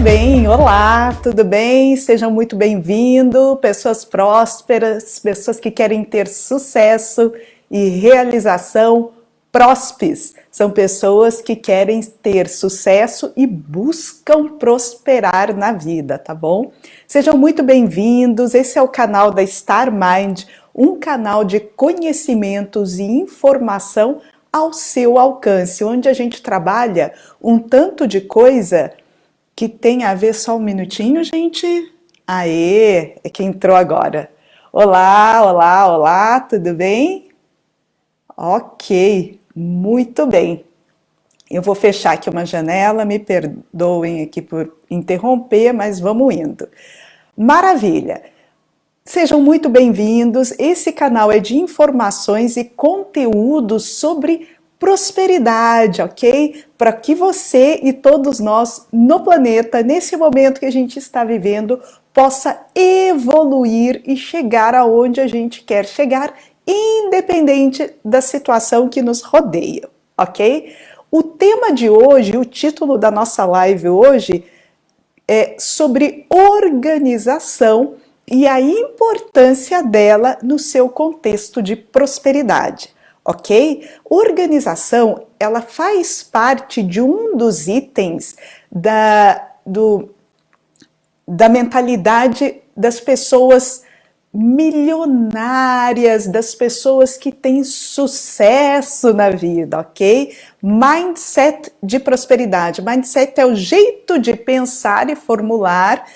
bem, olá, tudo bem? Sejam muito bem-vindos, pessoas prósperas, pessoas que querem ter sucesso e realização. Próspes são pessoas que querem ter sucesso e buscam prosperar na vida, tá bom? Sejam muito bem-vindos, esse é o canal da Star Mind, um canal de conhecimentos e informação ao seu alcance, onde a gente trabalha um tanto de coisa que tem a ver. Só um minutinho, gente. Aê, é quem entrou agora. Olá, olá, olá, tudo bem? Ok, muito bem. Eu vou fechar aqui uma janela, me perdoem aqui por interromper, mas vamos indo. Maravilha! Sejam muito bem-vindos. Esse canal é de informações e conteúdos sobre prosperidade, ok? Para que você e todos nós no planeta, nesse momento que a gente está vivendo, possa evoluir e chegar aonde a gente quer chegar, independente da situação que nos rodeia, ok? O tema de hoje, o título da nossa live hoje é sobre organização e a importância dela no seu contexto de prosperidade, ok? Organização, ela faz parte de um dos itens da mentalidade das pessoas milionárias, das pessoas que têm sucesso na vida, ok? Mindset de prosperidade. Mindset é o jeito de pensar e formular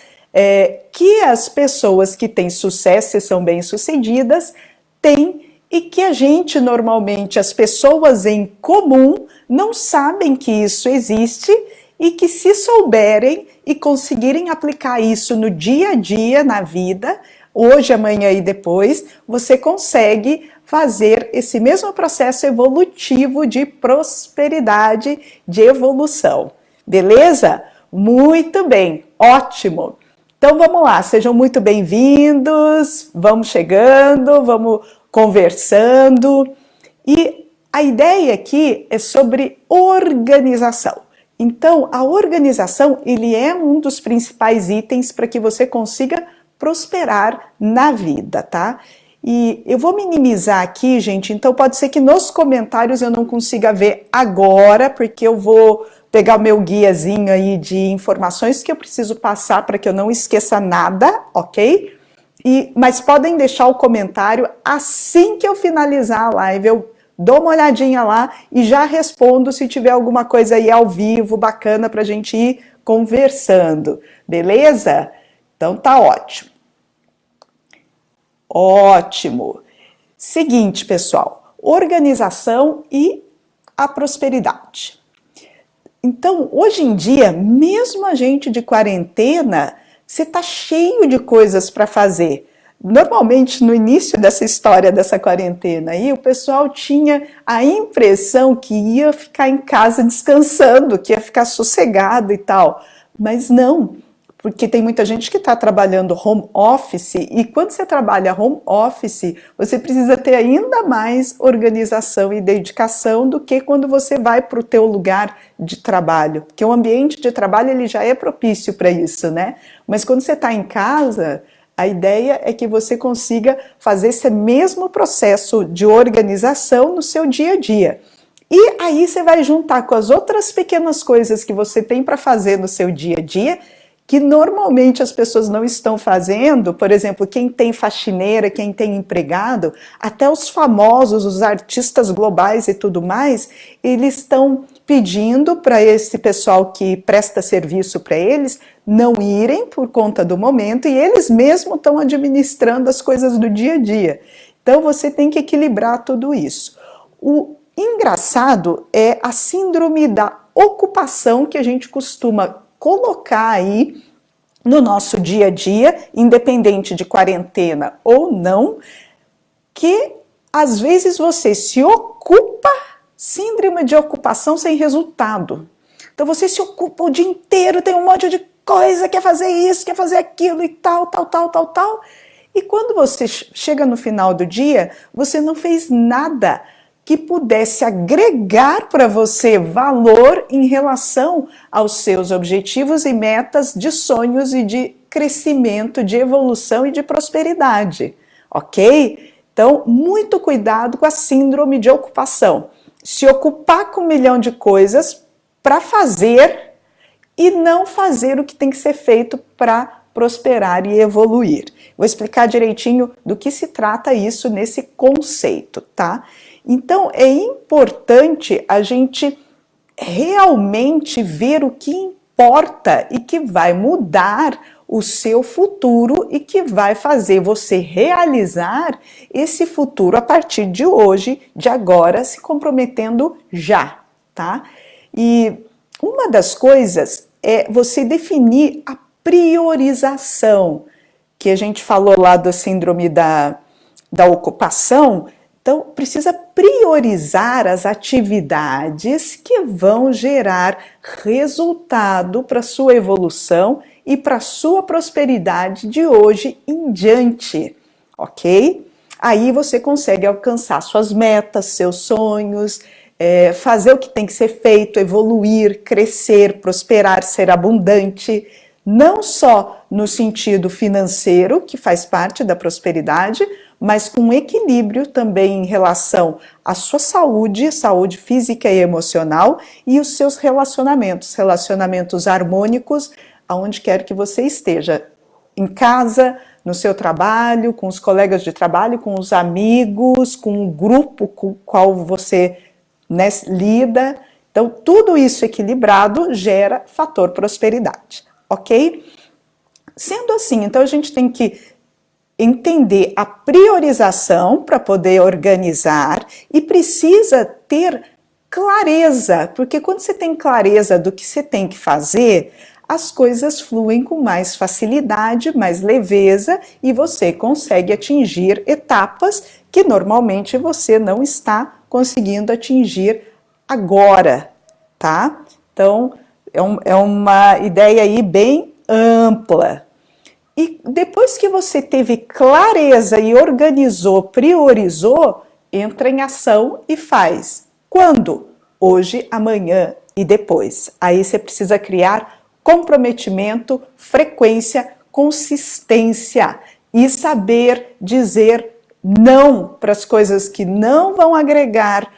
que as pessoas que têm sucesso e são bem-sucedidas têm, e que a gente normalmente, as pessoas em comum, não sabem que isso existe, e que se souberem e conseguirem aplicar isso no dia a dia, na vida, hoje, amanhã e depois, você consegue fazer esse mesmo processo evolutivo de prosperidade, de evolução. Beleza? Muito bem, ótimo! Então vamos lá, sejam muito bem-vindos, vamos chegando, vamos conversando. E a ideia aqui é sobre organização. Então, a organização, ele é um dos principais itens para que você consiga prosperar na vida, tá? E eu vou minimizar aqui, gente, então pode ser que nos comentários eu não consiga ver agora, porque eu vou pegar o meu guiazinho aí de informações que eu preciso passar para que eu não esqueça nada, ok? Mas podem deixar o comentário assim que eu finalizar a live, eu dou uma olhadinha lá e já respondo se tiver alguma coisa aí ao vivo, bacana para a gente ir conversando, beleza? Então tá ótimo. Ótimo. Seguinte, pessoal, organização e a prosperidade. Então, hoje em dia, mesmo a gente de quarentena, você tá cheio de coisas para fazer. Normalmente, no início dessa história dessa quarentena aí, o pessoal tinha a impressão que ia ficar em casa descansando, que ia ficar sossegado e tal. Mas não, porque tem muita gente que está trabalhando home office, e quando você trabalha home office, você precisa ter ainda mais organização e dedicação do que quando você vai para o teu lugar de trabalho, porque o ambiente de trabalho ele já é propício para isso, né? Mas quando você está em casa, a ideia é que você consiga fazer esse mesmo processo de organização no seu dia a dia. E aí você vai juntar com as outras pequenas coisas que você tem para fazer no seu dia a dia, que normalmente as pessoas não estão fazendo. Por exemplo, quem tem faxineira, quem tem empregado, até os famosos, os artistas globais e tudo mais, eles estão pedindo para esse pessoal que presta serviço para eles não irem por conta do momento, e eles mesmos estão administrando as coisas do dia a dia. Então você tem que equilibrar tudo isso. O engraçado é a síndrome da ocupação que a gente costuma colocar aí no nosso dia a dia, independente de quarentena ou não, que às vezes você se ocupa, síndrome de ocupação sem resultado. Então você se ocupa o dia inteiro, tem um monte de coisa, quer fazer isso, quer fazer aquilo e tal. E quando você chega no final do dia, você não fez nada que pudesse agregar para você valor em relação aos seus objetivos e metas de sonhos e de crescimento, de evolução e de prosperidade, ok? Então, muito cuidado com a síndrome de ocupação. Se ocupar com 1 milhão de coisas para fazer e não fazer o que tem que ser feito para prosperar e evoluir. Vou explicar direitinho do que se trata isso nesse conceito, tá? Então, é importante a gente realmente ver o que importa e que vai mudar o seu futuro e que vai fazer você realizar esse futuro a partir de hoje, de agora, se comprometendo já, tá? E uma das coisas é você definir a priorização, que a gente falou lá da síndrome da ocupação. Então, precisa priorizar as atividades que vão gerar resultado para a sua evolução e para a sua prosperidade de hoje em diante, ok? Aí você consegue alcançar suas metas, seus sonhos, fazer o que tem que ser feito, evoluir, crescer, prosperar, ser abundante, não só no sentido financeiro, que faz parte da prosperidade, mas com equilíbrio também em relação à sua saúde, saúde física e emocional, e os seus relacionamentos harmônicos, aonde quer que você esteja, em casa, no seu trabalho, com os colegas de trabalho, com os amigos, com o grupo com o qual você, né, lida. Então, tudo isso equilibrado gera fator prosperidade, ok? Sendo assim, então a gente tem que entender a priorização para poder organizar e precisa ter clareza, porque quando você tem clareza do que você tem que fazer, as coisas fluem com mais facilidade, mais leveza e você consegue atingir etapas que normalmente você não está conseguindo atingir agora, tá? Então, é uma ideia aí bem ampla. E depois que você teve clareza e organizou, priorizou, entra em ação e faz. Quando? Hoje, amanhã e depois. Aí você precisa criar comprometimento, frequência, consistência e saber dizer não para as coisas que não vão agregar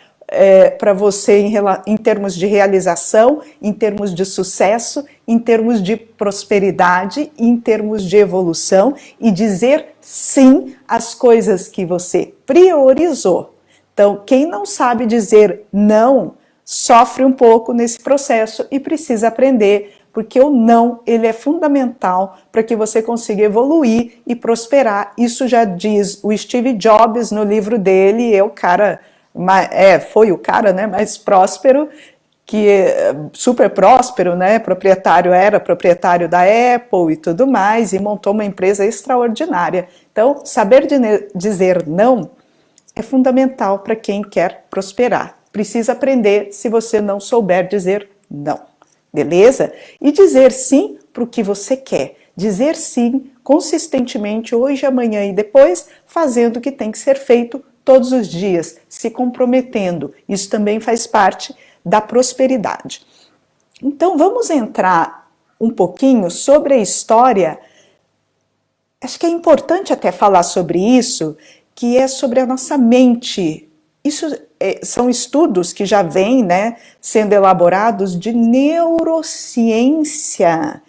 para você em termos de realização, em termos de sucesso, em termos de prosperidade, em termos de evolução e dizer sim às coisas que você priorizou. Então, quem não sabe dizer não, sofre um pouco nesse processo e precisa aprender, porque o não, ele é fundamental para que você consiga evoluir e prosperar. Isso já diz o Steve Jobs no livro dele, foi o cara, né, mais próspero, super próspero, né, era proprietário da Apple e tudo mais, e montou uma empresa extraordinária. Então, saber dizer não é fundamental para quem quer prosperar. Precisa aprender se você não souber dizer não, beleza? E dizer sim para o que você quer. Dizer sim consistentemente, hoje, amanhã e depois, fazendo o que tem que ser feito todos os dias, se comprometendo. Isso também faz parte da prosperidade. Então, vamos entrar um pouquinho sobre a história. Acho que é importante até falar sobre isso, que é sobre a nossa mente. Isso são estudos que já vêm, né, sendo elaborados de neurociência.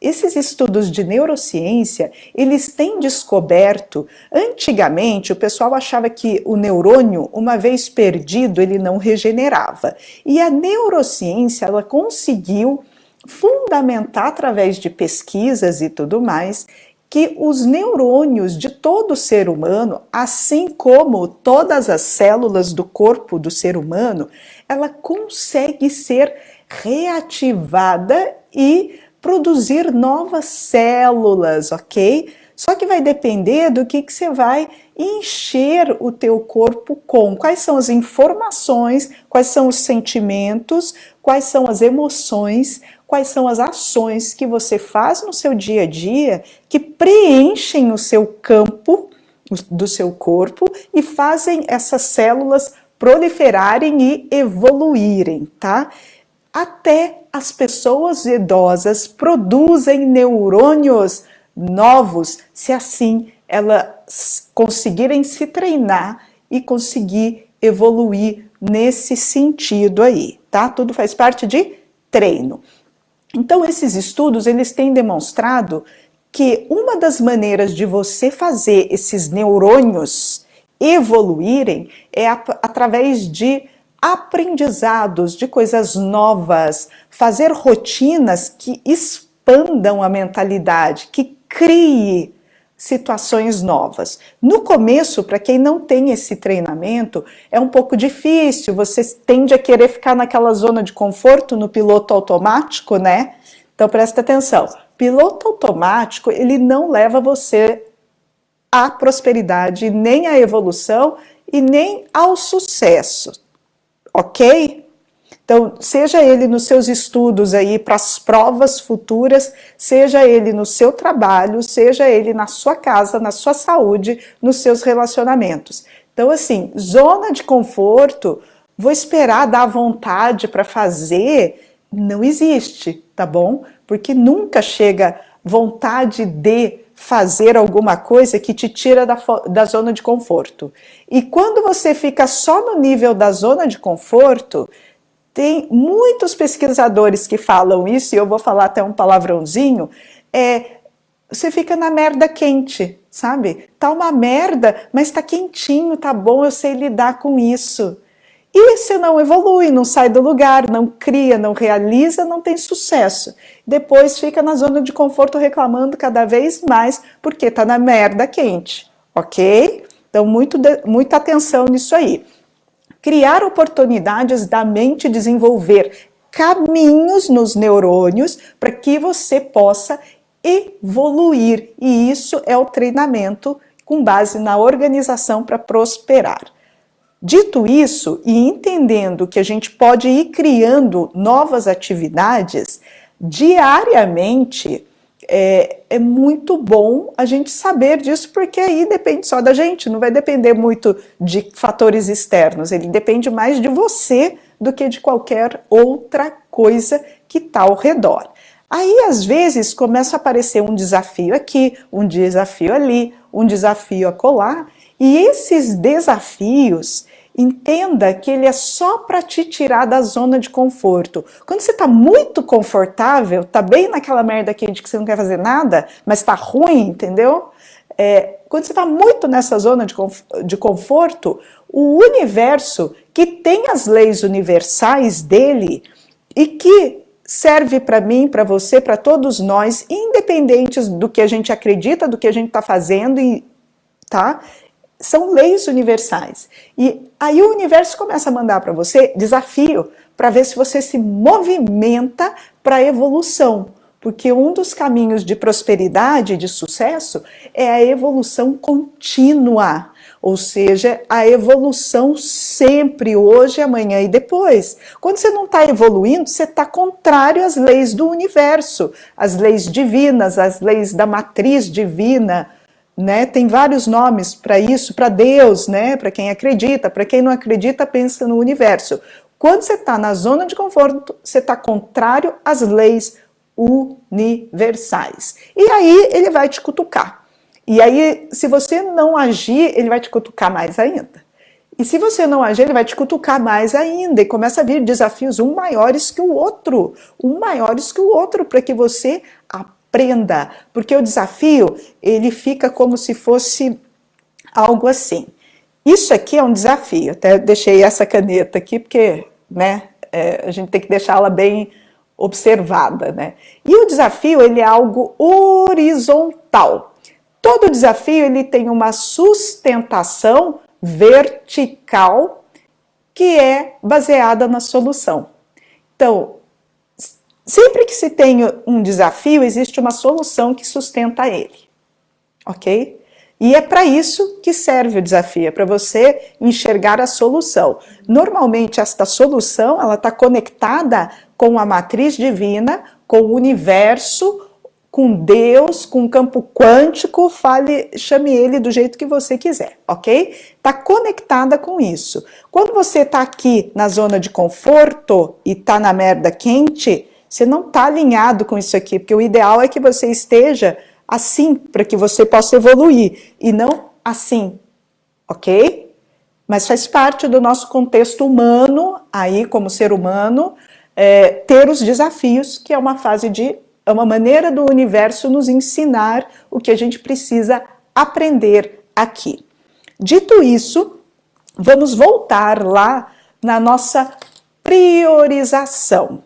Esses estudos de neurociência, eles têm descoberto, antigamente o pessoal achava que o neurônio, uma vez perdido, ele não regenerava. E a neurociência, ela conseguiu fundamentar através de pesquisas e tudo mais, que os neurônios de todo ser humano, assim como todas as células do corpo do ser humano, ela consegue ser reativada e produzir novas células, ok? Só que vai depender do que você vai encher o teu corpo com. Quais são as informações, quais são os sentimentos, quais são as emoções, quais são as ações que você faz no seu dia a dia que preenchem o seu campo do seu corpo e fazem essas células proliferarem e evoluírem, tá? Até as pessoas idosas produzem neurônios novos, se assim elas conseguirem se treinar e conseguir evoluir nesse sentido aí, tá? Tudo faz parte de treino. Então, esses estudos, eles têm demonstrado que uma das maneiras de você fazer esses neurônios evoluírem é através de aprendizados, de coisas novas, fazer rotinas que expandam a mentalidade, que crie situações novas. No começo, para quem não tem esse treinamento, é um pouco difícil, você tende a querer ficar naquela zona de conforto, no piloto automático, né? Então presta atenção, piloto automático, ele não leva você à prosperidade, nem à evolução e nem ao sucesso, ok? Então, seja ele nos seus estudos aí para as provas futuras, seja ele no seu trabalho, seja ele na sua casa, na sua saúde, nos seus relacionamentos. Então, assim, zona de conforto, vou esperar dar vontade para fazer, não existe, tá bom? Porque nunca chega vontade de fazer alguma coisa que te tira da zona de conforto. E quando você fica só no nível da zona de conforto, tem muitos pesquisadores que falam isso, e eu vou falar até um palavrãozinho, você fica na merda quente, sabe? Tá uma merda, mas tá quentinho, tá bom, eu sei lidar com isso. E você não evolui, não sai do lugar, não cria, não realiza, não tem sucesso. Depois fica na zona de conforto reclamando cada vez mais, porque tá na merda quente, ok? Então, muita atenção nisso aí. Criar oportunidades da mente desenvolver caminhos nos neurônios para que você possa evoluir. E isso é o treinamento com base na organização para prosperar. Dito isso, e entendendo que a gente pode ir criando novas atividades, diariamente é muito bom a gente saber disso, porque aí depende só da gente, não vai depender muito de fatores externos, ele depende mais de você do que de qualquer outra coisa que está ao redor. Aí, às vezes, começa a aparecer um desafio aqui, um desafio ali, um desafio acolá, e esses desafios, entenda que ele é só para te tirar da zona de conforto. Quando você está muito confortável, está bem naquela merda quente que você não quer fazer nada, mas está ruim, entendeu? Quando você está muito nessa zona de conforto, o universo, que tem as leis universais dele e que serve para mim, para você, para todos nós, independentes do que a gente acredita, do que a gente está fazendo, tá? São leis universais. E aí o universo começa a mandar para você desafio para ver se você se movimenta para a evolução. Porque um dos caminhos de prosperidade e de sucesso é a evolução contínua. Ou seja, a evolução sempre, hoje, amanhã e depois. Quando você não está evoluindo, você está contrário às leis do universo, às leis divinas, às leis da matriz divina, né? Tem vários nomes para isso, para Deus, né? Para quem acredita, para quem não acredita, pensa no universo. Quando você está na zona de conforto, você está contrário às leis universais. E aí ele vai te cutucar. E aí, se você não agir, ele vai te cutucar mais ainda. E se você não agir, ele vai te cutucar mais ainda. E começa a vir desafios, um maiores que o outro. Para que você aprenda. Porque o desafio, ele fica como se fosse algo assim. Isso aqui é um desafio. Até deixei essa caneta aqui, porque, né, a gente tem que deixá-la bem observada, né? E o desafio, ele é algo horizontal. Todo desafio, ele tem uma sustentação vertical que é baseada na solução. Então, sempre que se tem um desafio, existe uma solução que sustenta ele, ok? E é para isso que serve o desafio, é para você enxergar a solução. Normalmente, esta solução, ela está conectada com a matriz divina, com o universo, com Deus, com o campo quântico, fale, chame ele do jeito que você quiser, ok? Está conectada com isso. Quando você está aqui na zona de conforto e está na merda quente, você não está alinhado com isso aqui, porque o ideal é que você esteja assim, para que você possa evoluir, e não assim, ok? Mas faz parte do nosso contexto humano, aí como ser humano, ter os desafios, que é uma fase de... é uma maneira do universo nos ensinar o que a gente precisa aprender aqui. Dito isso, vamos voltar lá na nossa priorização.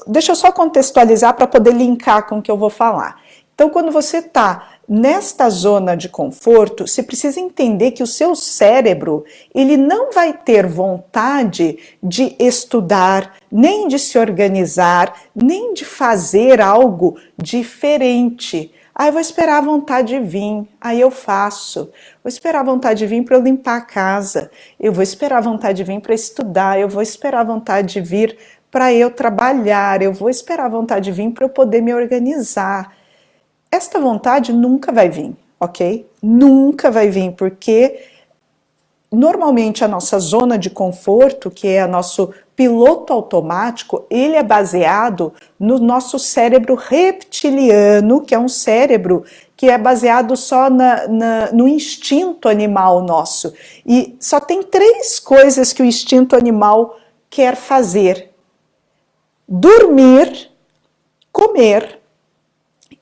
Deixa eu só contextualizar para poder linkar com o que eu vou falar. Então, quando você está nesta zona de conforto, você precisa entender que o seu cérebro, ele não vai ter vontade de estudar, nem de se organizar, nem de fazer algo diferente. Ah, eu vou esperar a vontade vir, aí eu faço. Vou esperar a vontade vir para eu limpar a casa. Eu vou esperar a vontade vir para estudar. Eu vou esperar a vontade vir para eu trabalhar. Eu vou esperar a vontade vir para eu poder me organizar. Esta vontade nunca vai vir, ok? Nunca vai vir, porque normalmente a nossa zona de conforto, que é o nosso piloto automático, ele é baseado no nosso cérebro reptiliano, que é um cérebro que é baseado só no instinto animal nosso. E só tem 3 coisas que o instinto animal quer fazer: dormir, comer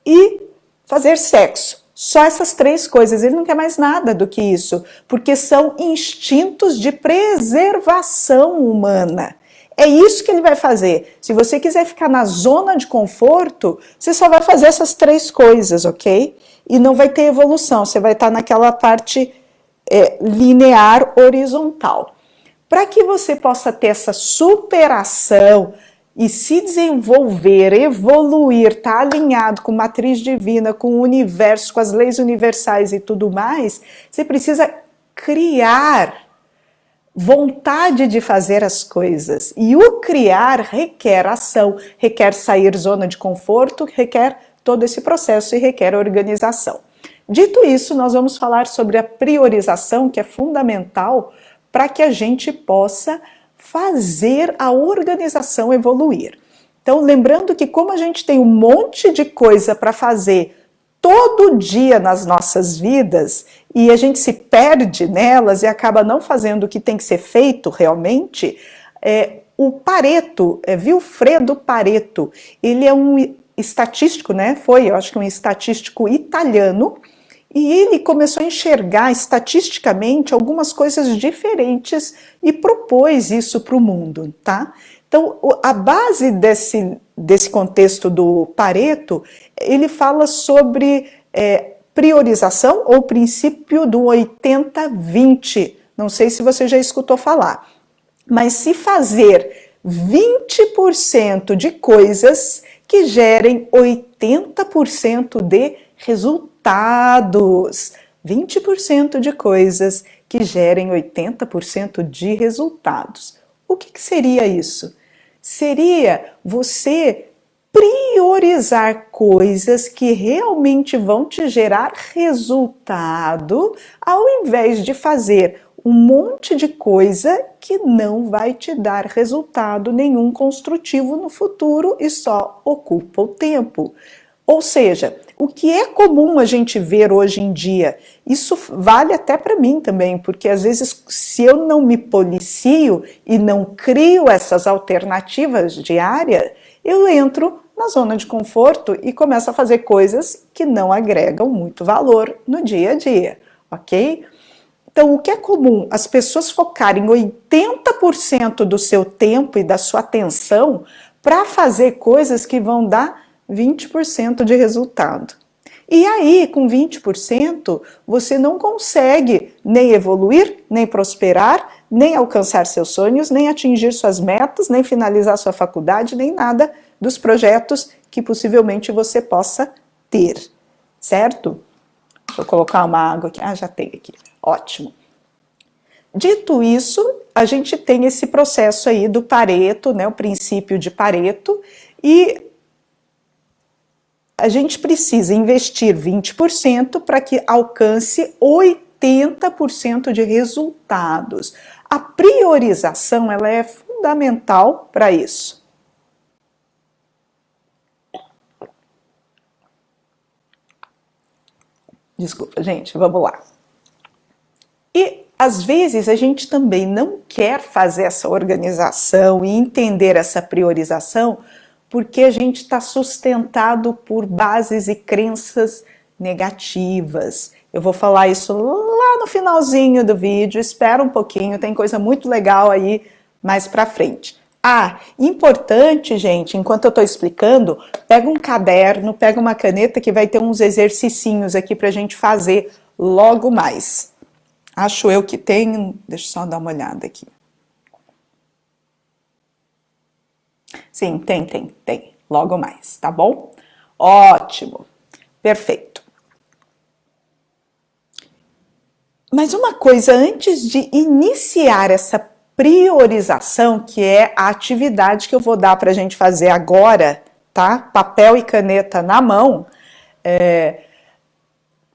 e fazer sexo. Só essas 3 coisas, ele não quer mais nada do que isso, porque são instintos de preservação humana. É isso que ele vai fazer. Se você quiser ficar na zona de conforto, você só vai fazer essas 3 coisas, ok? E não vai ter evolução, você vai estar naquela parte linear, horizontal. Para que você possa ter essa superação e se desenvolver, evoluir, estar alinhado com matriz divina, com o universo, com as leis universais e tudo mais, você precisa criar vontade de fazer as coisas. E o criar requer ação, requer sair zona de conforto, requer todo esse processo e requer organização. Dito isso, nós vamos falar sobre a priorização, que é fundamental para que a gente possa fazer a organização evoluir. Então, lembrando que como a gente tem um monte de coisa para fazer todo dia nas nossas vidas e a gente se perde nelas e acaba não fazendo o que tem que ser feito realmente, o Pareto, Vilfredo Pareto, ele é um estatístico, né? Eu acho que um estatístico italiano, e ele começou a enxergar estatisticamente algumas coisas diferentes e propôs isso para o mundo, tá? Então, a base desse contexto do Pareto, ele fala sobre priorização ou princípio do 80-20. Não sei se você já escutou falar, mas se fazer 20% de coisas que gerem 80% de resultados. 20% de coisas que gerem 80% de resultados. O que seria isso? Seria você priorizar coisas que realmente vão te gerar resultado, ao invés de fazer um monte de coisa que não vai te dar resultado nenhum construtivo no futuro e só ocupa o tempo. Ou seja, o que é comum a gente ver hoje em dia, isso vale até para mim também, porque às vezes se eu não me policio e não crio essas alternativas diárias, eu entro na zona de conforto e começo a fazer coisas que não agregam muito valor no dia a dia, ok? Então, o que é comum? As pessoas focarem 80% do seu tempo e da sua atenção para fazer coisas que vão dar 20% de resultado. E aí, com 20%, você não consegue nem evoluir, nem prosperar, nem alcançar seus sonhos, nem atingir suas metas, nem finalizar sua faculdade, nem nada dos projetos que possivelmente você possa ter, certo? Deixa eu colocar uma água aqui. Ah, já tem aqui. Ótimo. Dito isso, a gente tem esse processo aí do Pareto, né, o princípio de Pareto, e a gente precisa investir 20% para que alcance 80% de resultados. A priorização, ela é fundamental para isso. Desculpa, gente, vamos lá. E às vezes a gente também não quer fazer essa organização e entender essa priorização porque a gente está sustentado por bases e crenças negativas. Eu vou falar isso lá no finalzinho do vídeo, espera um pouquinho, tem coisa muito legal aí mais pra frente. Ah, importante, gente, enquanto eu estou explicando, pega um caderno, pega uma caneta que vai ter uns exercicinhos aqui pra gente fazer logo mais. Acho eu que tem, deixa eu só dar uma olhada aqui. Sim, tem, logo mais, tá bom? Ótimo, perfeito. Mas uma coisa, antes de iniciar essa priorização, que é a atividade que eu vou dar pra gente fazer agora, tá? Papel e caneta na mão,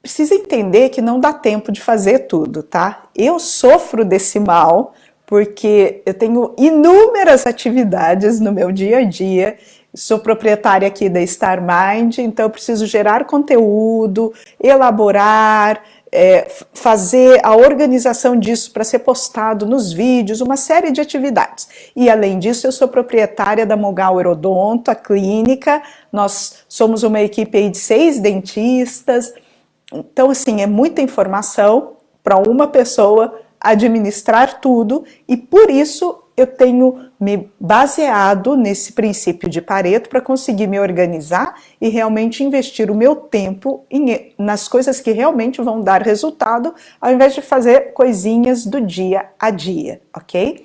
precisa entender que não dá tempo de fazer tudo, tá? Eu sofro desse mal, porque eu tenho inúmeras atividades no meu dia a dia, sou proprietária aqui da Star Mind, então eu preciso gerar conteúdo, elaborar, fazer a organização disso para ser postado nos vídeos, uma série de atividades. E além disso, eu sou proprietária da Mogal Odonto, a clínica, nós somos uma equipe aí de 6 dentistas, então assim, é muita informação para uma pessoa administrar tudo, e por isso eu tenho me baseado nesse princípio de Pareto para conseguir me organizar e realmente investir o meu tempo nas coisas que realmente vão dar resultado, ao invés de fazer coisinhas do dia a dia, ok?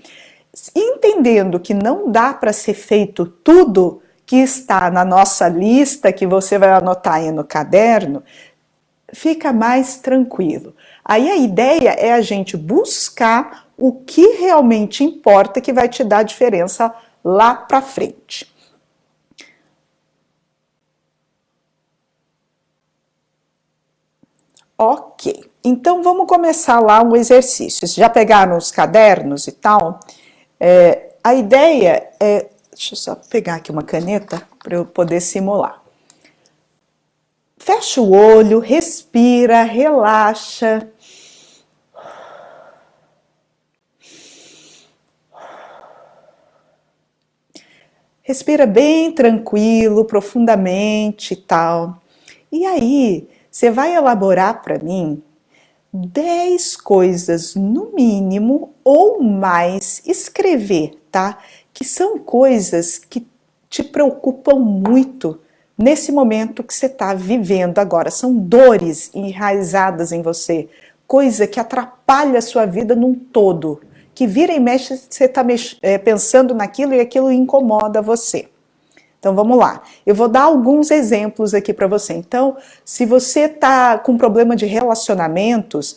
Entendendo que não dá para ser feito tudo que está na nossa lista, que você vai anotar aí no caderno, fica mais tranquilo. Aí a ideia é a gente buscar o que realmente importa, que vai te dar diferença lá para frente. Ok, então vamos começar lá um exercício. Já pegaram os cadernos e tal? A ideia é... Deixa eu só pegar aqui uma caneta para eu poder simular. Fecha o olho, respira, relaxa. Respira bem tranquilo, profundamente e tal. E aí, você vai elaborar para mim 10 coisas, no mínimo, ou mais, escrever, tá? Que são coisas que te preocupam muito nesse momento que você está vivendo agora. São dores enraizadas em você, coisa que atrapalha a sua vida num todo, que vira e mexe, você está pensando naquilo e aquilo incomoda você. Então vamos lá, eu vou dar alguns exemplos aqui para você. Então, se você está com problema de relacionamentos,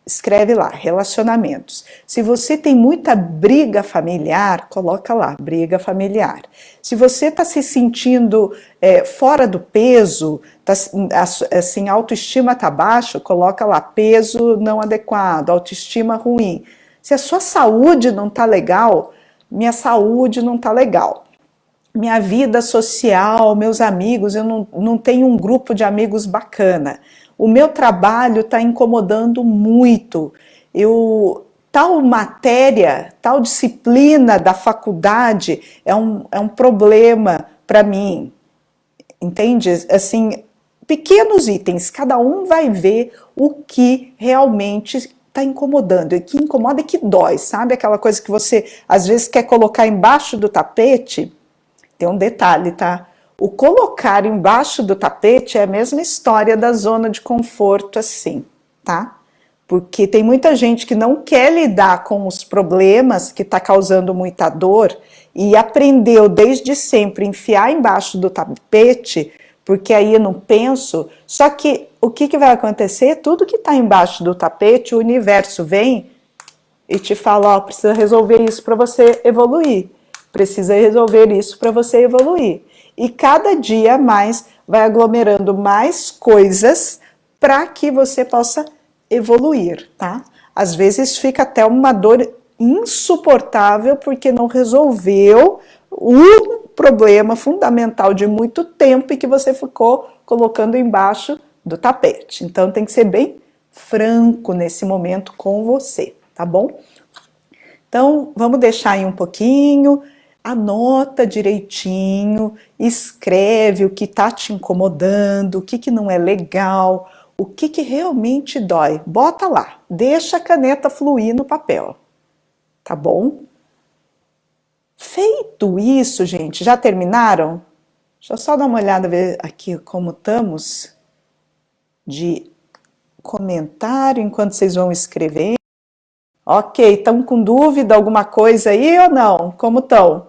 escreve lá, relacionamentos. Se você tem muita briga familiar, coloca lá, briga familiar. Se você está se sentindo fora do peso, assim, a autoestima está baixa, coloca lá, peso não adequado, autoestima ruim. Se a sua saúde não está legal, minha saúde não está legal. Minha vida social, meus amigos, eu não tenho um grupo de amigos bacana. O meu trabalho está incomodando muito. Tal matéria, tal disciplina da faculdade é um problema para mim. Entende? Assim, pequenos itens, cada um vai ver o que realmente está incomodando. E que incomoda e que dói, sabe? Aquela coisa que você, às vezes, quer colocar embaixo do tapete. Tem um detalhe, tá? O colocar embaixo do tapete é a mesma história da zona de conforto, assim, tá? Porque tem muita gente que não quer lidar com os problemas que está causando muita dor e aprendeu desde sempre enfiar embaixo do tapete, porque aí eu não penso. Só que o que vai acontecer? Tudo que está embaixo do tapete, o universo vem e te fala, ó, precisa resolver isso para você evoluir. Precisa resolver isso para você evoluir. E cada dia mais vai aglomerando mais coisas para que você possa evoluir, tá? Às vezes fica até uma dor insuportável porque não resolveu o problema fundamental de muito tempo e que você ficou colocando embaixo do tapete. Então tem que ser bem franco nesse momento com você, tá bom? Então vamos deixar aí um pouquinho, anota direitinho, escreve o que está te incomodando, o que não é legal, o que realmente dói. Bota lá, deixa a caneta fluir no papel, tá bom? Feito isso, gente, já terminaram? Deixa eu só dar uma olhada, ver aqui como estamos de comentário enquanto vocês vão escrever. Ok, estão com dúvida, alguma coisa aí ou não? Como estão?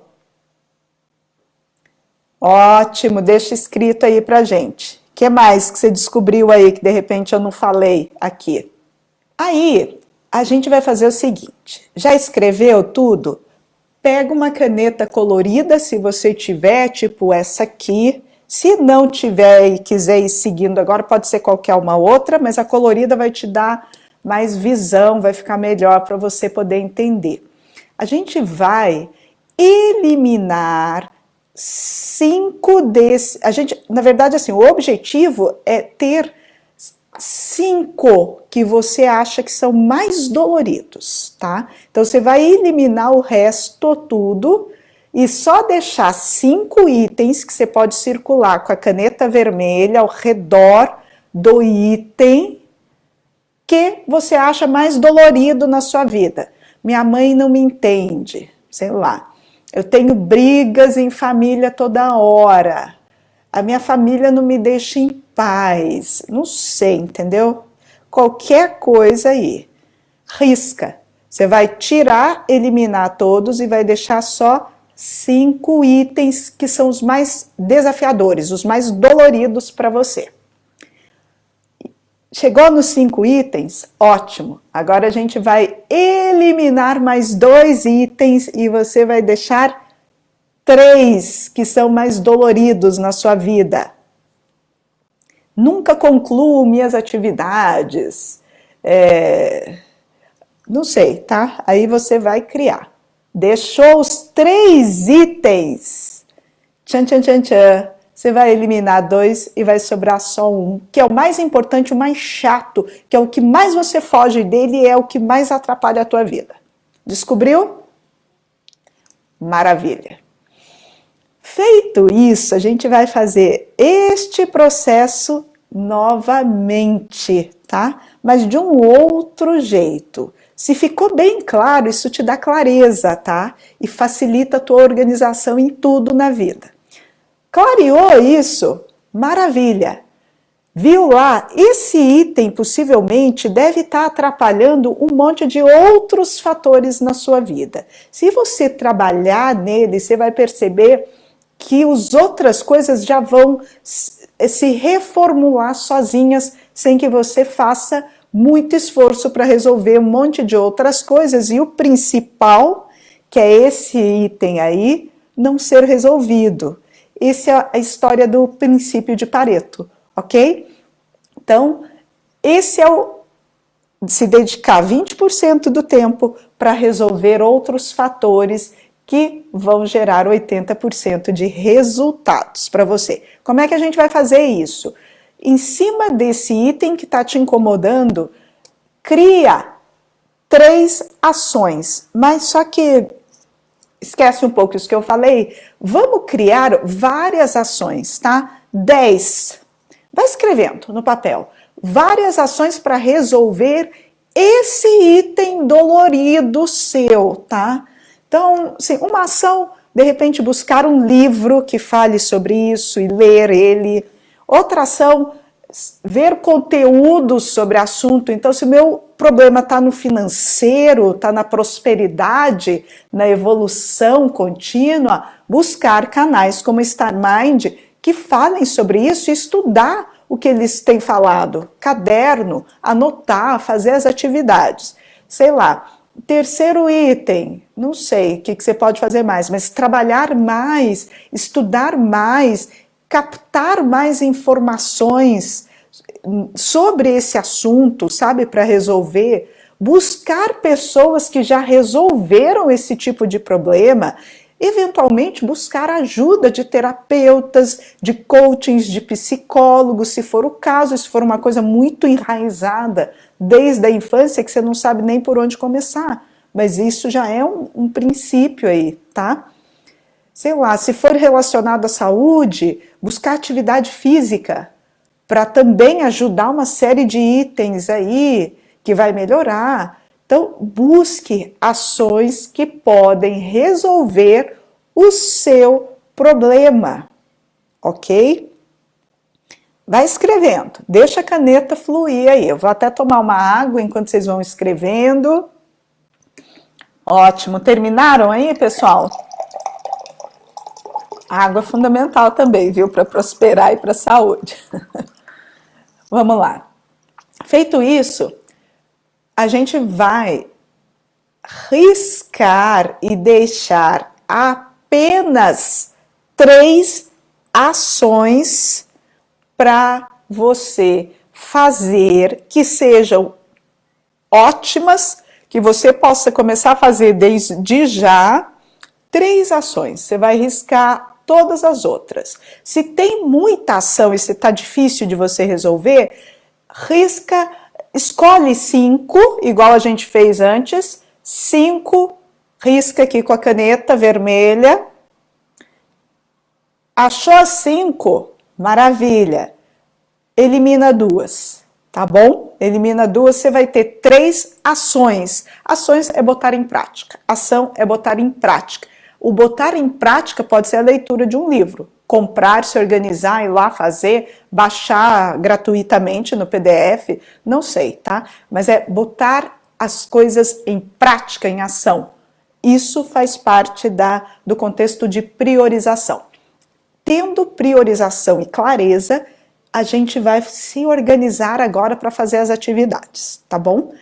Ótimo, deixa escrito aí pra gente. O que mais que você descobriu aí que de repente eu não falei aqui? Aí, a gente vai fazer o seguinte, já escreveu tudo? Pega uma caneta colorida, se você tiver, tipo essa aqui. Se não tiver e quiser ir seguindo agora, pode ser qualquer uma outra, mas a colorida vai te dar mais visão, vai ficar melhor para você poder entender. A gente vai eliminar 5 desses... na verdade, assim, o objetivo é ter 5 que você acha que são mais doloridos, tá? Então você vai eliminar o resto tudo e só deixar 5 itens que você pode circular com a caneta vermelha ao redor do item que você acha mais dolorido na sua vida. Minha mãe não me entende, sei lá. Eu tenho brigas em família toda hora. A minha família não me deixa em paz. Não sei, entendeu? Qualquer coisa aí. Risca. Você vai tirar, eliminar todos e vai deixar só 5 itens que são os mais desafiadores, os mais doloridos para você. Chegou nos 5 itens? Ótimo! Agora a gente vai eliminar mais 2 itens e você vai deixar 3 que são mais doloridos na sua vida. Nunca concluo minhas atividades. Não sei, tá? Aí você vai criar. Deixou os 3 itens. Tchan, tchan, tchan, tchan. Você vai eliminar 2 e vai sobrar só 1, que é o mais importante, o mais chato, que é o que mais você foge dele e é o que mais atrapalha a tua vida. Descobriu? Maravilha! Feito isso, a gente vai fazer este processo novamente, tá? Mas de um outro jeito. Se ficou bem claro, isso te dá clareza, tá? E facilita a tua organização em tudo na vida. Clareou isso? Maravilha! Viu lá? Esse item possivelmente deve estar atrapalhando um monte de outros fatores na sua vida. Se você trabalhar nele, você vai perceber que as outras coisas já vão se reformular sozinhas, sem que você faça muito esforço para resolver um monte de outras coisas. E o principal, que é esse item aí, não ser resolvido. Essa é a história do princípio de Pareto, ok? Então, esse é o se dedicar 20% do tempo para resolver outros fatores que vão gerar 80% de resultados para você. Como é que a gente vai fazer isso? Em cima desse item que está te incomodando, cria 3 ações, mas só que esquece um pouco isso que eu falei, vamos criar várias ações, tá? 10. Vai escrevendo no papel. Várias ações para resolver esse item dolorido seu, tá? Então, assim, uma ação, de repente, buscar um livro que fale sobre isso e ler ele. Outra ação, ver conteúdos sobre assunto. Então, se o meu problema está no financeiro, está na prosperidade, na evolução contínua, buscar canais como Star Mind que falem sobre isso e estudar o que eles têm falado. Caderno, anotar, fazer as atividades. Sei lá, terceiro item, não sei o que você pode fazer mais, mas trabalhar mais, estudar mais captar mais informações sobre esse assunto, sabe, para resolver, buscar pessoas que já resolveram esse tipo de problema, eventualmente buscar ajuda de terapeutas, de coachings, de psicólogos, se for o caso, se for uma coisa muito enraizada desde a infância que você não sabe nem por onde começar, mas isso já é um princípio aí, tá? Sei lá, se for relacionado à saúde, buscar atividade física, para também ajudar uma série de itens aí que vai melhorar. Então, busque ações que podem resolver o seu problema, ok? Vai escrevendo, deixa a caneta fluir aí. Eu vou até tomar uma água enquanto vocês vão escrevendo. Ótimo, terminaram aí, pessoal? A água é fundamental também, viu? Para prosperar e para a saúde. Vamos lá. Feito isso, a gente vai riscar e deixar apenas 3 ações para você fazer que sejam ótimas, que você possa começar a fazer desde já. 3 ações. Você vai riscar todas as outras. Se tem muita ação e se está difícil de você resolver, risca, escolhe 5, igual a gente fez antes, 5, risca aqui com a caneta vermelha. Achou as 5? Maravilha. Elimina 2, tá bom? Elimina 2, você vai ter 3 ações. Ações é botar em prática. Ação é botar em prática. O botar em prática pode ser a leitura de um livro, comprar, se organizar, ir lá fazer, baixar gratuitamente no PDF, não sei, tá? Mas é botar as coisas em prática, em ação. Isso faz parte do contexto de priorização. Tendo priorização e clareza, a gente vai se organizar agora para fazer as atividades, tá bom?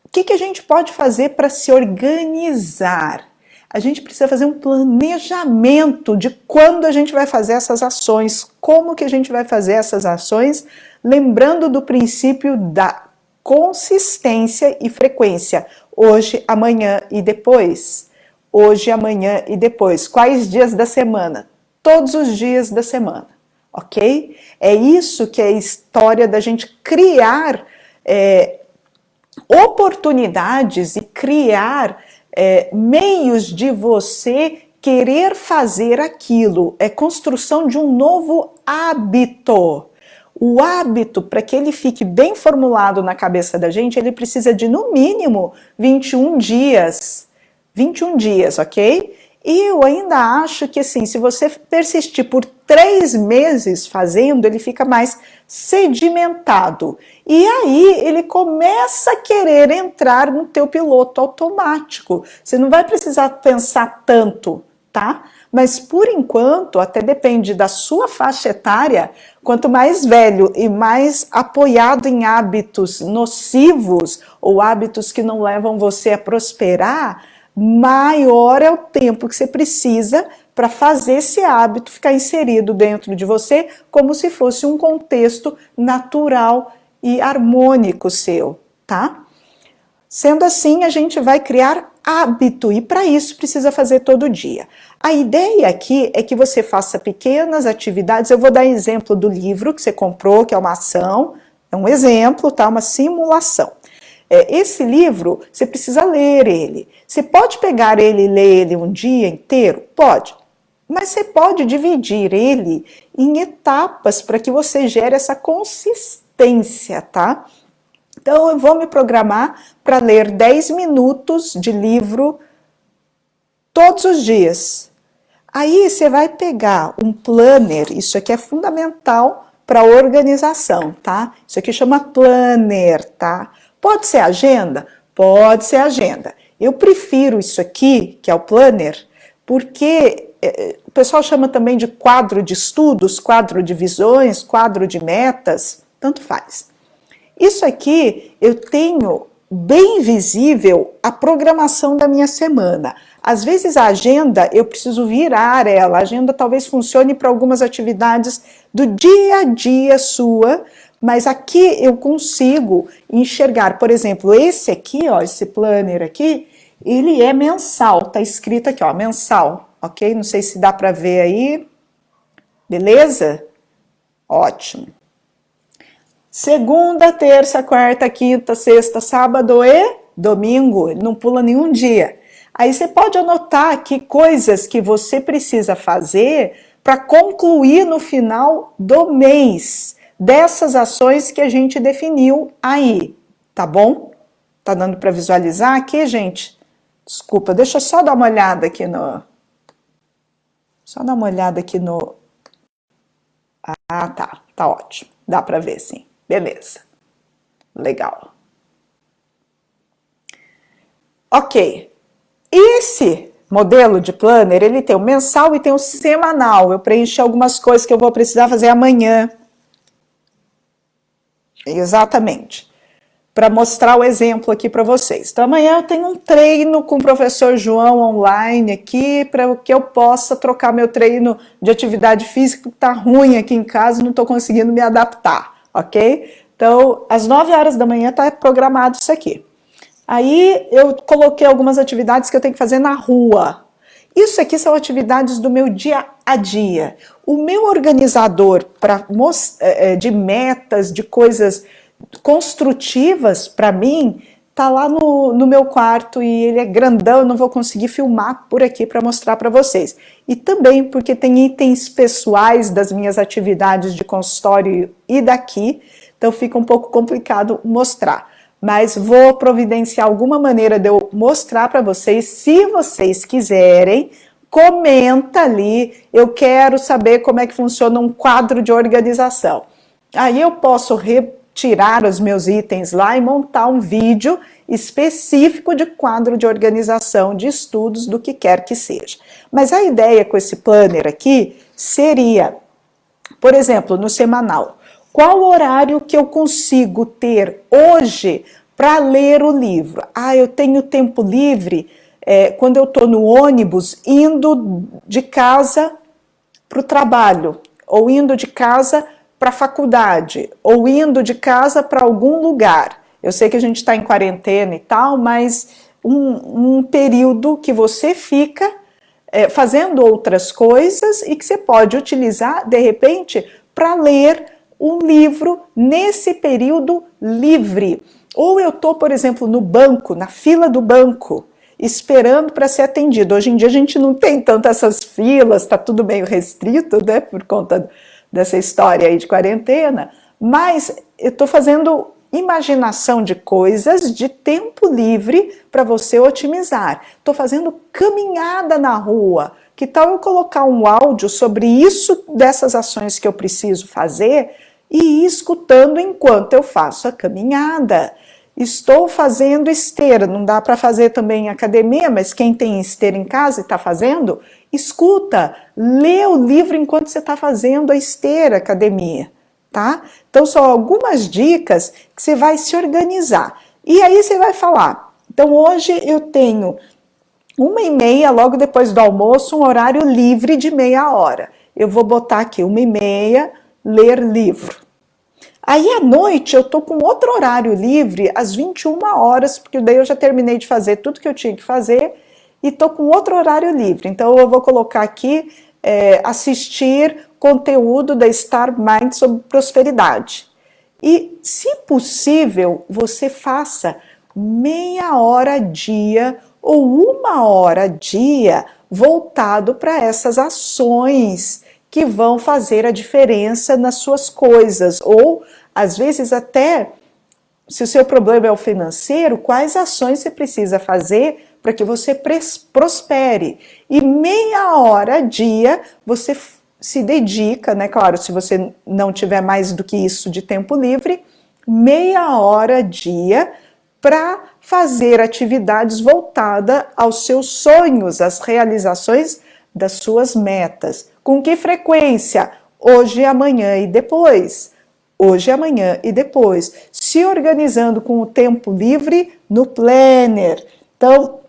O que a gente pode fazer para se organizar? A gente precisa fazer um planejamento de quando a gente vai fazer essas ações, como que a gente vai fazer essas ações, lembrando do princípio da consistência e frequência. Hoje, amanhã e depois. Hoje, amanhã e depois. Quais dias da semana? Todos os dias da semana, ok? É isso que é a história da gente criar oportunidades e criar meios de você querer fazer aquilo. É construção de um novo hábito. O hábito, para que ele fique bem formulado na cabeça da gente, ele precisa de no mínimo 21 dias. 21 dias, ok? E eu ainda acho que assim, se você persistir por 3 meses fazendo, ele fica mais sedimentado. E aí ele começa a querer entrar no teu piloto automático. Você não vai precisar pensar tanto, tá? Mas por enquanto, até depende da sua faixa etária, quanto mais velho e mais apoiado em hábitos nocivos ou hábitos que não levam você a prosperar, maior é o tempo que você precisa para fazer esse hábito ficar inserido dentro de você como se fosse um contexto natural e harmônico seu, tá? Sendo assim, a gente vai criar hábito e para isso precisa fazer todo dia. A ideia aqui é que você faça pequenas atividades. Eu vou dar exemplo do livro que você comprou, que é uma ação, é um exemplo, tá? Uma simulação. Esse livro, você precisa ler ele. Você pode pegar ele e ler ele um dia inteiro? Pode. Mas você pode dividir ele em etapas para que você gere essa consistência, tá? Então, eu vou me programar para ler 10 minutos de livro todos os dias. Aí você vai pegar um planner, isso aqui é fundamental para organização, tá? Isso aqui chama planner, tá? Pode ser agenda? Pode ser agenda. Eu prefiro isso aqui, que é o planner, porque o pessoal chama também de quadro de estudos, quadro de visões, quadro de metas, tanto faz. Isso aqui eu tenho bem visível a programação da minha semana. Às vezes a agenda, eu preciso virar ela, a agenda talvez funcione para algumas atividades do dia a dia sua, mas aqui eu consigo enxergar, por exemplo, esse aqui, ó, esse planner aqui, ele é mensal, tá escrito aqui, ó, mensal, ok? Não sei se dá para ver aí, beleza? Ótimo. Segunda, terça, quarta, quinta, sexta, sábado e domingo, ele não pula nenhum dia. Aí você pode anotar aqui coisas que você precisa fazer para concluir no final do mês dessas ações que a gente definiu aí, tá bom? Tá dando para visualizar aqui, gente? Desculpa, deixa eu só dar uma olhada aqui no... Só dar uma olhada aqui no... Ah, tá ótimo, dá para ver sim. Beleza, legal. Ok, esse modelo de planner, ele tem o mensal e tem o semanal. Eu preenchi algumas coisas que eu vou precisar fazer amanhã. Exatamente, para mostrar o exemplo aqui para vocês. Então amanhã eu tenho um treino com o professor João online aqui, para que eu possa trocar meu treino de atividade física, que está ruim aqui em casa e não estou conseguindo me adaptar. Ok? Então, às 9 horas da manhã está programado isso aqui. Aí eu coloquei algumas atividades que eu tenho que fazer na rua. Isso aqui são atividades do meu dia a dia. O meu organizador de metas, de coisas construtivas para mim, tá lá no meu quarto e ele é grandão, eu não vou conseguir filmar por aqui para mostrar para vocês. E também porque tem itens pessoais das minhas atividades de consultório e daqui, então fica um pouco complicado mostrar. Mas vou providenciar alguma maneira de eu mostrar para vocês, se vocês quiserem, comenta ali, eu quero saber como é que funciona um quadro de organização. Aí eu posso retirar os meus itens lá e montar um vídeo específico de quadro de organização de estudos do que quer que seja. Mas a ideia com esse planner aqui seria, por exemplo, no semanal, qual horário que eu consigo ter hoje para ler o livro? Ah, eu tenho tempo livre quando eu estou no ônibus indo de casa para o trabalho, ou indo de casa para a faculdade, ou indo de casa para algum lugar. Eu sei que a gente está em quarentena e tal, mas um período que você fica fazendo outras coisas e que você pode utilizar, de repente, para ler um livro nesse período livre. Ou eu estou, por exemplo, no banco, na fila do banco, esperando para ser atendido. Hoje em dia a gente não tem tanto essas filas, está tudo meio restrito, né, por conta dessa história aí de quarentena, mas eu estou fazendo imaginação de coisas de tempo livre para você otimizar. Estou fazendo caminhada na rua. Que tal eu colocar um áudio sobre isso, dessas ações que eu preciso fazer, e ir escutando enquanto eu faço a caminhada? Estou fazendo esteira, não dá para fazer também em academia, mas quem tem esteira em casa e está fazendo, escuta, lê o livro enquanto você está fazendo a esteira, academia, tá? Então são algumas dicas que você vai se organizar. E aí você vai falar, então hoje eu tenho 1h30, logo depois do almoço, um horário livre de meia hora. Eu vou botar aqui 1h30, ler livro. Aí à noite eu tô com outro horário livre às 21 horas, porque daí eu já terminei de fazer tudo que eu tinha que fazer e tô com outro horário livre. Então eu vou colocar aqui assistir conteúdo da Star Mind sobre prosperidade. E se possível, você faça meia hora dia ou 1 hora dia voltado para essas ações que vão fazer a diferença nas suas coisas, ou às vezes até, se o seu problema é o financeiro, quais ações você precisa fazer para que você prospere. E meia hora dia você se dedica, né? Claro, se você não tiver mais do que isso de tempo livre, meia hora dia para fazer atividades voltadas aos seus sonhos, às realizações das suas metas. Com que frequência? Hoje, amanhã e depois. Hoje, amanhã e depois. se organizando com o tempo livre no planner. Então,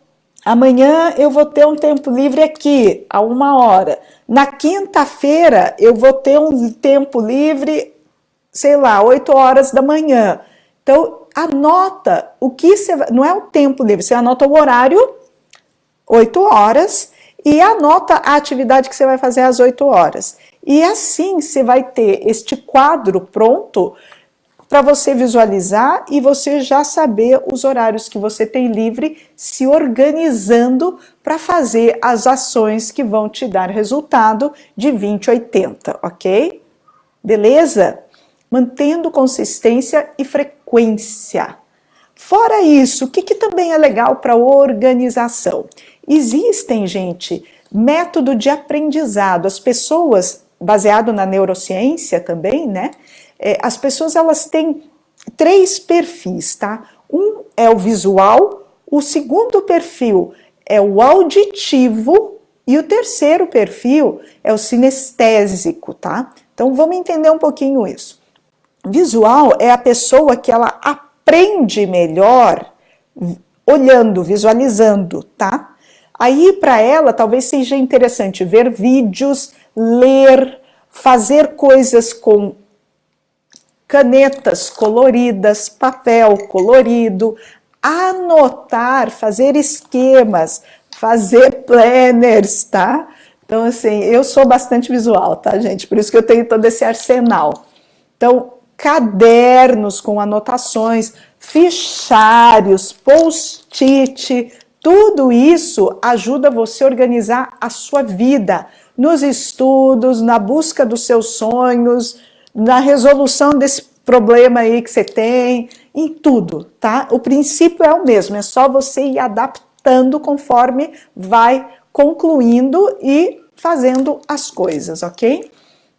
amanhã eu vou ter um tempo livre aqui, a 1h. Na quinta-feira eu vou ter um tempo livre, sei lá, 8h da manhã. Então, anota o que você vai... Não é o tempo livre, você anota o horário, 8h, e anota a atividade que você vai fazer às 8h. E assim você vai ter este quadro pronto para você visualizar e você já saber os horários que você tem livre, se organizando para fazer as ações que vão te dar resultado de 20/80, ok? Beleza? Mantendo consistência e frequência. Fora isso, o que também é legal para organização? Existem, gente, método de aprendizado. As pessoas, baseado na neurociência também, né? As pessoas, elas têm 3 perfis, tá? Um é o visual, o segundo perfil é o auditivo e o terceiro perfil é o sinestésico, tá? Então vamos entender um pouquinho isso. Visual é a pessoa que ela aprende melhor olhando, visualizando, tá? Aí para ela talvez seja interessante ver vídeos, ler, fazer coisas com canetas coloridas, papel colorido, anotar, fazer esquemas, fazer planners, tá? Então, assim, eu sou bastante visual, tá, gente? Por isso que eu tenho todo esse arsenal. Então, cadernos com anotações, fichários, post-it, tudo isso ajuda você a organizar a sua vida nos estudos, na busca dos seus sonhos, na resolução desse problema aí que você tem, em tudo, tá? O princípio é o mesmo, é só você ir adaptando conforme vai concluindo e fazendo as coisas, ok?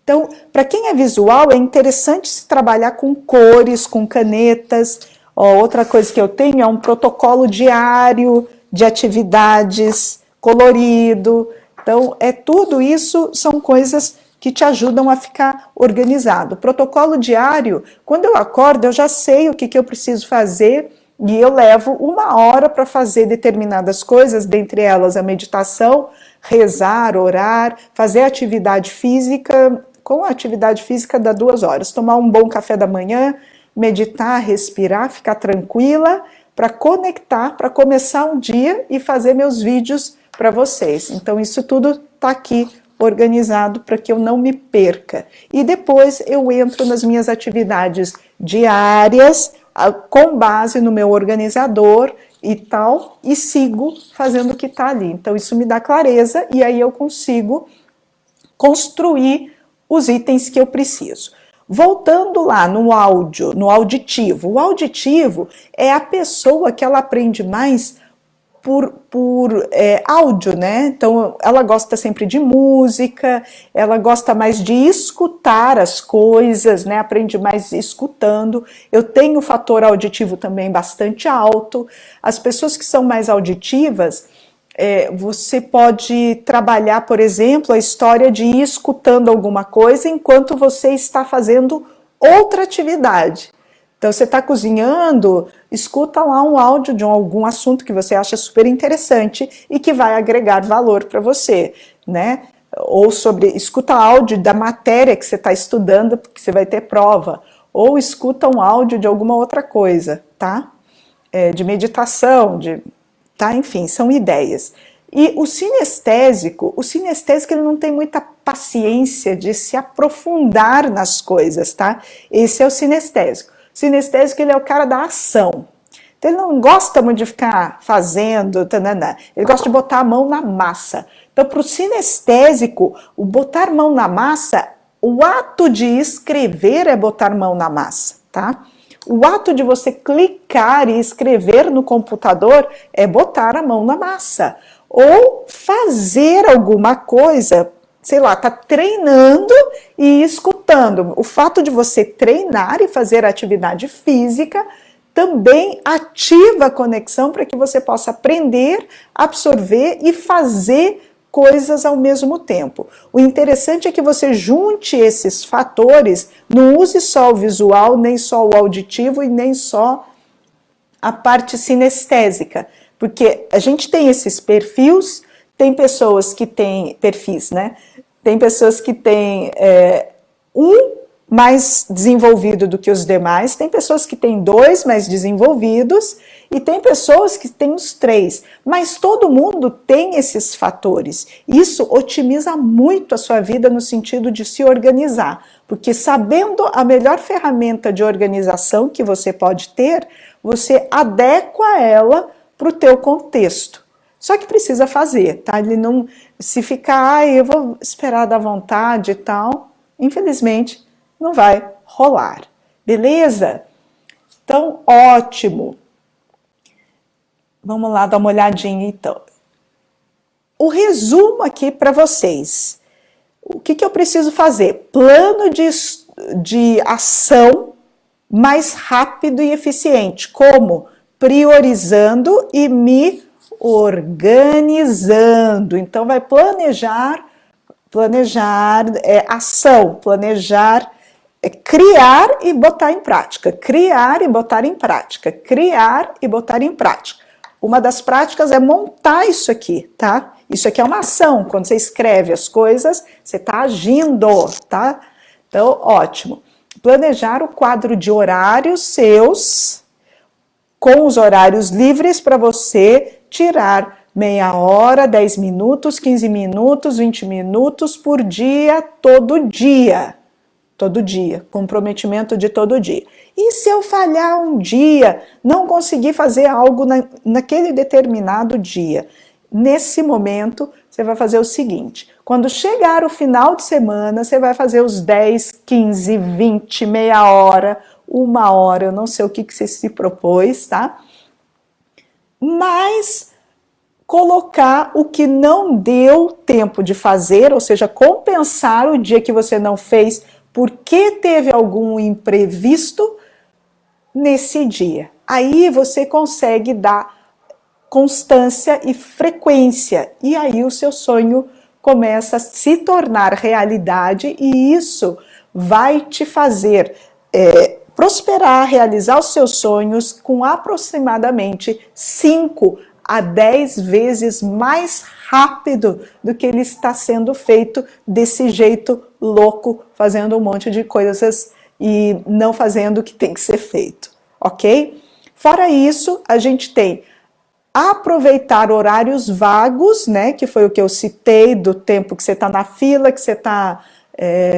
Então, para quem é visual, é interessante se trabalhar com cores, com canetas. Ó, outra coisa que eu tenho é um protocolo diário de atividades, colorido. Então, tudo isso são coisas que te ajudam a ficar organizado. Protocolo diário, quando eu acordo, eu já sei o que eu preciso fazer e eu levo 1h para fazer determinadas coisas, dentre elas a meditação, rezar, orar, fazer atividade física. Com a atividade física dá 2 horas. Tomar um bom café da manhã, meditar, respirar, ficar tranquila, para conectar, para começar um dia e fazer meus vídeos para vocês. Então isso tudo está aqui organizado para que eu não me perca. E depois eu entro nas minhas atividades diárias, com base no meu organizador e tal, e sigo fazendo o que está ali. Então isso me dá clareza e aí eu consigo construir os itens que eu preciso. Voltando lá no áudio, no auditivo. O auditivo é a pessoa que ela aprende mais por áudio, né? Então ela gosta sempre de música, ela gosta mais de escutar as coisas, né? Aprende mais escutando. Eu tenho o fator auditivo também bastante alto. As pessoas que são mais auditivas, você pode trabalhar, por exemplo, a história de ir escutando alguma coisa enquanto você está fazendo outra atividade. Então você está cozinhando, escuta lá um áudio de algum assunto que você acha super interessante e que vai agregar valor para você, né? Ou escuta áudio da matéria que você está estudando, porque você vai ter prova, ou escuta um áudio de alguma outra coisa, tá? De meditação, tá? Enfim, são ideias. E o sinestésico ele não tem muita paciência de se aprofundar nas coisas, tá? Esse é o sinestésico. O sinestésico, ele é o cara da ação. Então, ele não gosta muito de ficar fazendo, tanana. Ele gosta de botar a mão na massa. Então, para o sinestésico, o botar mão na massa, o ato de escrever é botar mão na massa, tá? O ato de você clicar e escrever no computador é botar a mão na massa. Ou fazer alguma coisa, sei lá, tá treinando e escutando. O fato de você treinar e fazer atividade física também ativa a conexão para que você possa aprender, absorver e fazer coisas ao mesmo tempo. O interessante é que você junte esses fatores, não use só o visual, nem só o auditivo e nem só a parte sinestésica, porque a gente tem esses perfis, tem pessoas que têm perfis, né? Tem pessoas que têm um mais desenvolvido do que os demais, tem pessoas que têm 2 mais desenvolvidos e tem pessoas que têm os 3, mas todo mundo tem esses fatores. Isso otimiza muito a sua vida no sentido de se organizar, porque sabendo a melhor ferramenta de organização que você pode ter, você adequa ela para o teu contexto. Só que precisa fazer, tá? Ele não, se ficar, eu vou esperar da vontade e tal, infelizmente não vai rolar, beleza? Então, ótimo. Vamos lá dar uma olhadinha então. O resumo aqui para vocês. O que eu preciso fazer? Plano de ação mais rápido e eficiente. Como? Priorizando e me organizando. Então, vai planejar ação, planejar, criar e botar em prática, criar e botar em prática, criar e botar em prática. Uma das práticas é montar isso aqui, tá? Isso aqui é uma ação, quando você escreve as coisas, você está agindo, tá? Então, ótimo. Planejar o quadro de horários seus, com os horários livres para você tirar meia hora, 10 minutos, 15 minutos, 20 minutos por dia, todo dia. Todo dia, comprometimento de todo dia. E se eu falhar um dia, não conseguir fazer algo naquele determinado dia? Nesse momento, você vai fazer o seguinte, quando chegar o final de semana, você vai fazer os 10, 15, 20, meia hora, 1 hora, eu não sei o que você se propôs, tá? Mas colocar o que não deu tempo de fazer, ou seja, compensar o dia que você não fez porque teve algum imprevisto nesse dia. Aí você consegue dar constância e frequência, e aí o seu sonho começa a se tornar realidade e isso vai te fazer prosperar, realizar os seus sonhos com aproximadamente 5 a 10 vezes mais rápido do que ele está sendo feito desse jeito louco, fazendo um monte de coisas e não fazendo o que tem que ser feito, ok? Fora isso, a gente tem aproveitar horários vagos, né, que foi o que eu citei, do tempo que você está na fila, que você está,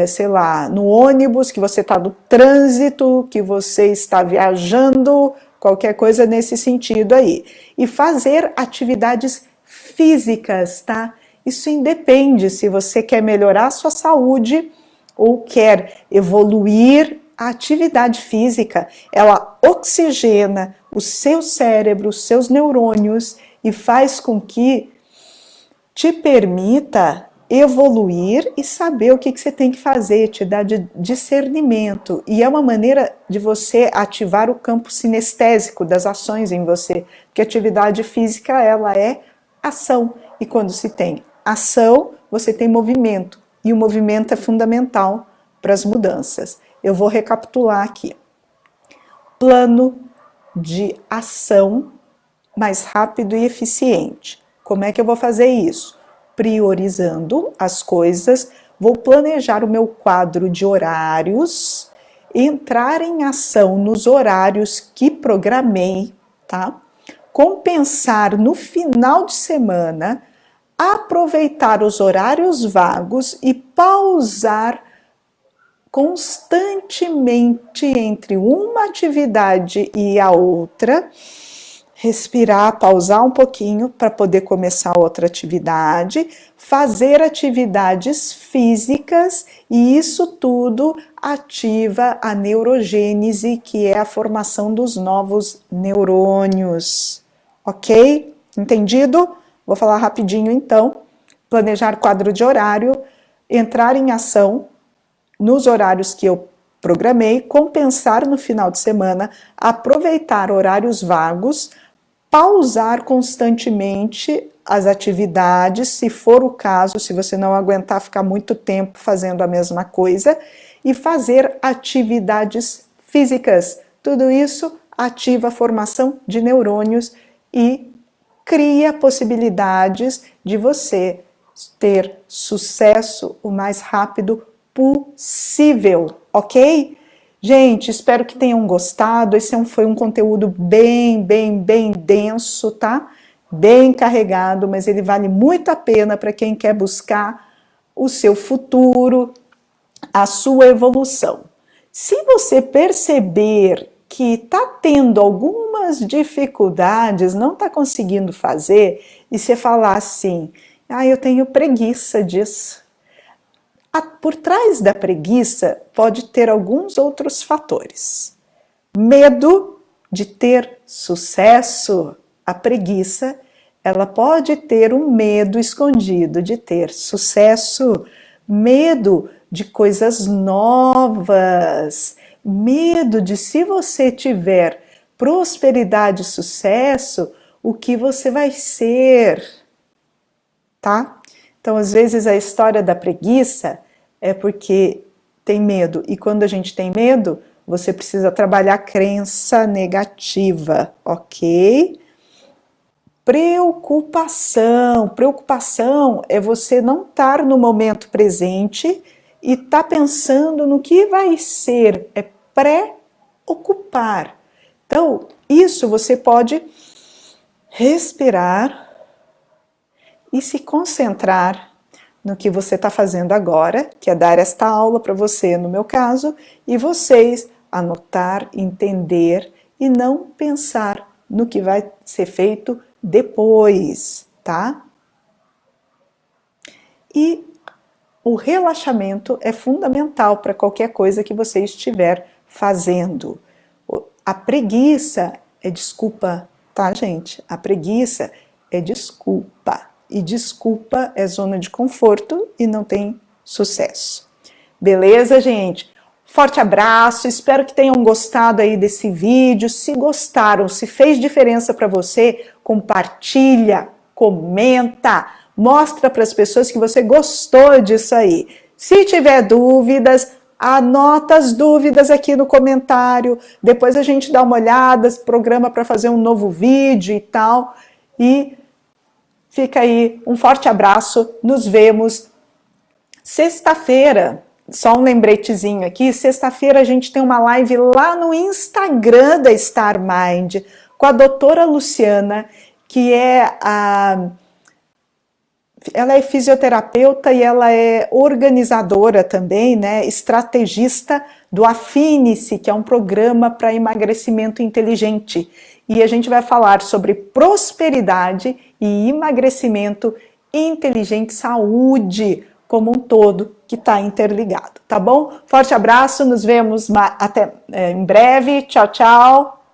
sei lá, no ônibus, que você está no trânsito, que você está viajando, qualquer coisa nesse sentido aí. E fazer atividades físicas, tá? Isso independe se você quer melhorar a sua saúde ou quer evoluir. A atividade física, ela oxigena o seu cérebro, os seus neurônios e faz com que te permita evoluir e saber o que você tem que fazer, te dá discernimento. E é uma maneira de você ativar o campo sinestésico das ações em você, porque a atividade física, ela é ação. E quando se tem ação, você tem movimento. E o movimento é fundamental para as mudanças. Eu vou recapitular aqui. Plano de ação mais rápido e eficiente. Como é que eu vou fazer isso? Priorizando as coisas, vou planejar o meu quadro de horários, entrar em ação nos horários que programei, tá? Compensar no final de semana, aproveitar os horários vagos e pausar constantemente entre uma atividade e a outra, respirar, pausar um pouquinho para poder começar outra atividade, fazer atividades físicas e isso tudo ativa a neurogênese, que é a formação dos novos neurônios, ok? Entendido? Vou falar rapidinho então. Planejar quadro de horário, entrar em ação nos horários que eu programei, compensar no final de semana, aproveitar horários vagos, pausar constantemente as atividades, se for o caso, se você não aguentar ficar muito tempo fazendo a mesma coisa, e fazer atividades físicas. Tudo isso ativa a formação de neurônios e cria possibilidades de você ter sucesso o mais rápido possível, ok? Gente, espero que tenham gostado. Esse foi um conteúdo bem denso, tá? Bem carregado, mas ele vale muito a pena para quem quer buscar o seu futuro, a sua evolução. Se você perceber que está tendo algumas dificuldades, não está conseguindo fazer, e você falar assim, eu tenho preguiça disso. Por trás da preguiça pode ter alguns outros fatores. Medo de ter sucesso. A preguiça, ela pode ter um medo escondido de ter sucesso, medo de coisas novas, medo de, se você tiver prosperidade e sucesso, o que você vai ser, tá? Então, às vezes, a história da preguiça é porque tem medo. E quando a gente tem medo, você precisa trabalhar a crença negativa, ok? Preocupação. Preocupação é você não estar no momento presente e estar pensando no que vai ser. É preocupar. Então, isso você pode respirar e se concentrar no que você está fazendo agora, que é dar esta aula para você, no meu caso, e vocês anotar, entender e não pensar no que vai ser feito depois, tá? E o relaxamento é fundamental para qualquer coisa que você estiver fazendo. A preguiça é desculpa, tá, gente? A preguiça é desculpa. E desculpa é zona de conforto e não tem sucesso. Beleza, gente? Forte abraço, espero que tenham gostado aí desse vídeo. Se gostaram, se fez diferença para você, compartilha, comenta, mostra para as pessoas que você gostou disso aí. Se tiver dúvidas, anota as dúvidas aqui no comentário, depois a gente dá uma olhada, programa para fazer um novo vídeo e tal, e fica aí, um forte abraço, nos vemos sexta-feira. Só um lembretezinho aqui, sexta-feira a gente tem uma live lá no Instagram da Star Mind, com a doutora Luciana, que ela é fisioterapeuta e ela é organizadora também, né, estrategista do Afine-se, que é um programa para emagrecimento inteligente. E a gente vai falar sobre prosperidade e emagrecimento inteligente, saúde como um todo, que está interligado, tá bom? Forte abraço, nos vemos até em breve, tchau, tchau!